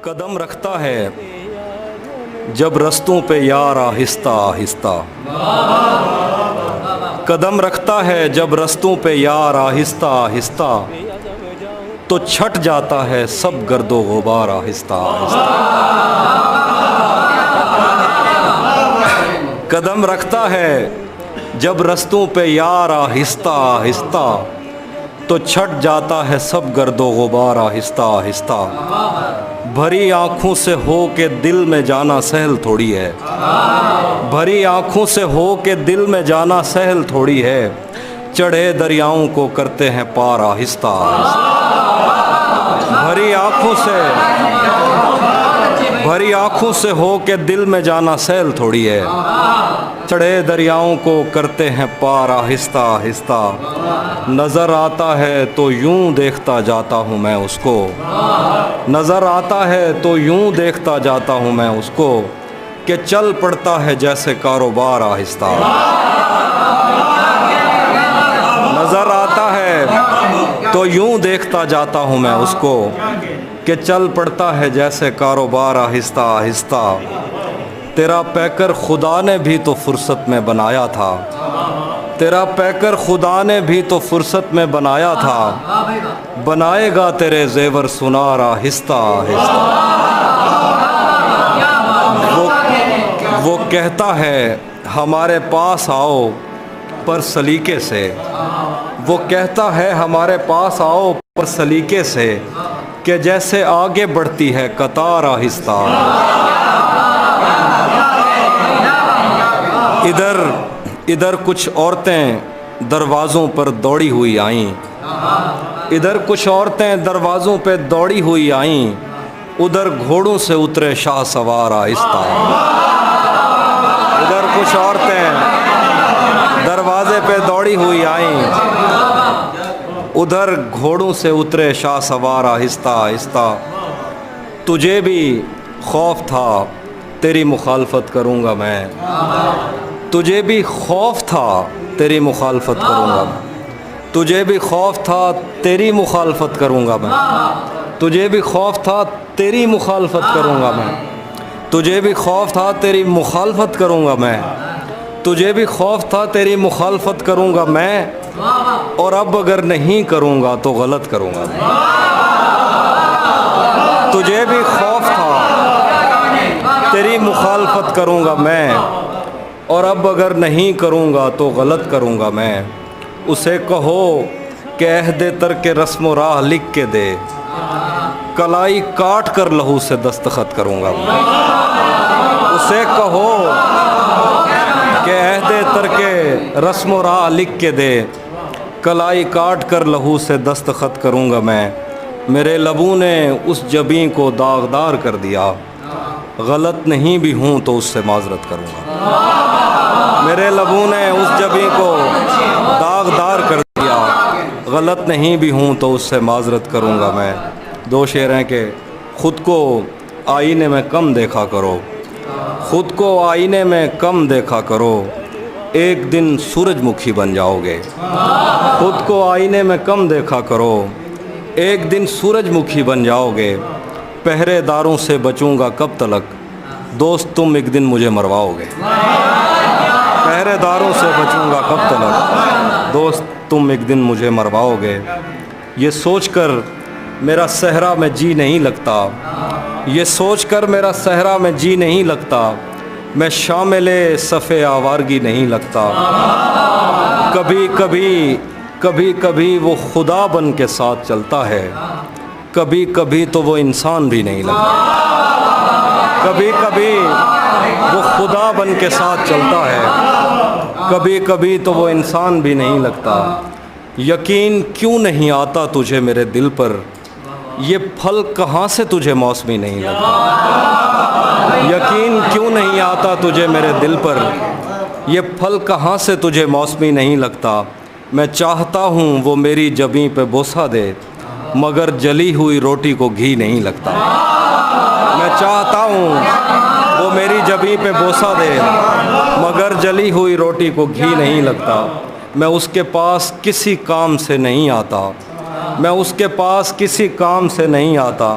قدم رکھتا ہے جب رستوں پہ یار آہستہ آہستہ، قدم رکھتا ہے جب رستوں پہ یار آہستہ آہستہ، تو چھٹ جاتا ہے سب گرد و غبار آہستہ آہستہ۔ قدم رکھتا ہے جب رستوں پہ یار آہستہ آہستہ، تو چھٹ جاتا ہے سب گرد و غبار آہستہ آہستہ۔ بھری آنکھوں سے ہو کے دل میں جانا سہل تھوڑی ہے، بھری آنکھوں سے ہو کے دل میں جانا سہل تھوڑی ہے، چڑھے دریاؤں کو کرتے ہیں پار آہستہ آہستہ۔ بھری آنکھوں سے ہو کے دل میں جانا سہل تھوڑی ہے، چڑھے دریاؤں کو کرتے ہیں پار آہستہ آہستہ۔ نظر آتا ہے تو یوں دیکھتا جاتا ہوں میں اس کو، نظر آتا ہے تو یوں دیکھتا جاتا ہوں میں اس کو، کہ چل پڑتا ہے جیسے کاروبار آہستہ۔ نظر آتا ہے تو یوں دیکھتا جاتا ہوں میں اس کو، کہ چل پڑتا ہے جیسے کاروبار آہستہ آہستہ۔ تیرا پیکر خدا نے بھی تو فرصت میں بنایا تھا، تیرا پیکر خدا نے بھی تو فرصت میں بنایا تھا، بنائے گا تیرے زیور سنار آہستہ آہستہ۔ وہ کہتا ہے ہمارے پاس آؤ پر سلیقے سے، وہ کہتا ہے ہمارے پاس آؤ پر سلیقے سے، کہ جیسے آگے بڑھتی ہے قطار آہستہ۔ ادھر کچھ عورتیں دروازوں پر دوڑی ہوئی آئیں، ادھر کچھ عورتیں دروازوں پہ دوڑی ہوئی آئیں، ادھر گھوڑوں سے اترے شاہ سوار آہستہ۔ ادھر کچھ عورتیں دروازے پہ دوڑی ہوئی آئیں، ادھر گھوڑوں سے اترے شاہ سوار آہستہ آہستہ۔ تجھے بھی خوف تھا تیری مخالفت کروں گا میں، تجھے بھی خوف تھا تیری مخالفت کروں گا میں، تجھے بھی خوف تھا تیری مخالفت کروں گا میں، تجھے بھی خوف تھا تیری مخالفت کروں گا میں، تجھے بھی خوف تھا تیری مخالفت کروں گا میں، تجھے بھی خوف تھا تیری مخالفت کروں گا میں، اور اب اگر نہیں کروں گا تو غلط کروں گا میں۔ تجھے بھی خوف تھا تیری مخالفت کروں گا میں، اور اب اگر نہیں کروں گا تو غلط کروں گا میں۔ اسے کہو کہ عہد ترک رسم و راہ لکھ کے دے، کلائی کاٹ کر لہو سے دستخط کروں گا میں۔ اسے کہو کہ عہد ترک رسم و راہ لکھ کے دے، کلائی کاٹ کر لہو سے دستخط کروں گا میں۔ میرے لبوں نے اس جبیں کو داغدار کر دیا، غلط نہیں بھی ہوں تو اس سے معذرت کروں گا۔ میرے لبوں نے اس جبیں کو داغدار کر دیا، غلط نہیں بھی ہوں تو اس سے معذرت کروں گا میں۔ دو شعر ہیں کہ خود کو آئینے میں کم دیکھا کرو، خود کو آئینے میں کم دیکھا کرو، ایک دن سورج مکھی بن جاؤ گے۔ خود کو آئینے میں کم دیکھا کرو، ایک دن سورج مکھی بن جاؤ گے۔ پہرے داروں سے بچوں گا کب تلک، دوست تم ایک دن مجھے مرواؤ گے۔ پہرے داروں سے بچوں گا کب تلک، دوست تم ایک دن مجھے مرواؤ گے۔ یہ سوچ کر میرا صحرا میں جی نہیں لگتا، یہ سوچ کر میرا صحرا میں جی نہیں لگتا، میں شامل صف آوارگی نہیں لگتا۔ کبھی کبھی وہ خدا بن کے ساتھ چلتا ہے، کبھی کبھی تو وہ انسان بھی نہیں لگتا۔ کبھی کبھی وہ خدا بن کے ساتھ چلتا ہے، کبھی کبھی تو وہ انسان بھی نہیں لگتا۔ یقین کیوں نہیں آتا تجھے میرے دل پر، یہ پھل کہاں سے تجھے موسمی نہیں لگتا۔ یقین کیوں نہیں آتا تجھے میرے دل پر، یہ پھل کہاں سے تجھے موسمی نہیں لگتا۔ میں چاہتا ہوں وہ میری جبیں پہ بوسہ دے، مگر جلی ہوئی روٹی کو گھی نہیں لگتا۔ میں چاہتا ہوں وہ میری جبیں پہ بوسہ دے، مگر جلی ہوئی روٹی کو گھی نہیں لگتا۔ میں اس کے پاس کسی کام سے نہیں آتا، میں اس کے پاس کسی کام سے نہیں آتا،